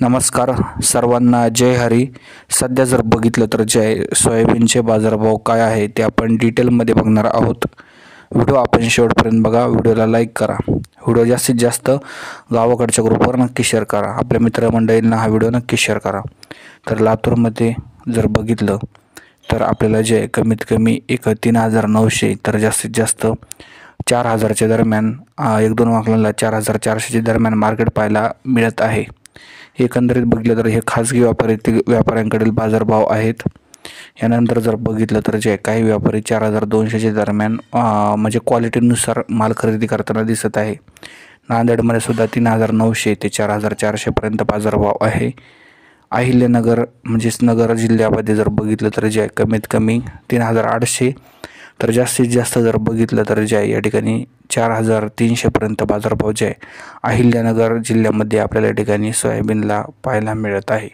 नमस्कार सर्वांना, जय हरी. सध्या जर बघितलं तर सोयाबीनचे बाजारभाव काय आहे ते आपण डिटेलमध्ये बघणार आहोत. व्हिडिओ आपण शेवटपर्यंत बघा. व्हिडिओला लाईक करा. व्हिडिओ जास्तीत जास्त गावाकडच्या ग्रुपवर नक्की शेअर करा. आपल्या मित्रमंडळींना हा व्हिडिओ नक्की शेअर करा. तर लातूरमध्ये जर बघितलं तर आपल्याला कमीत कमी 3,900 तर जास्तीत जास्त 4,000च्या दरम्यान, 1-2 वाकलांना 4,400च्या दरम्यान मार्केट पाहायला मिळत आहे. एकंदरीत बघितलं तर हे खाजगी व्यापाऱ्यांकडील बाजारभाव आहेत. यानंतर जर बघितलं तर काही व्यापारी 4,200च्या दरम्यान म्हणजे क्वालिटीनुसार माल खरेदी करताना दिसत आहे. नांदेडमध्ये सुद्धा 3,900 ते 4,400पर्यंत बाजारभाव आहे. अहिल्यानगर म्हणजेच नगर जिल्ह्यामध्ये जर बघितलं तर कमीत कमी 3,800 तर जास्तीत जास्त जर बघितलं तर या ठिकाणी 4,300पर्यंत बाजारभाव अहिल्यानगर जिल्ह्यामध्ये आपल्याला या ठिकाणी सोयाबीनला पाहायला मिळत आहे.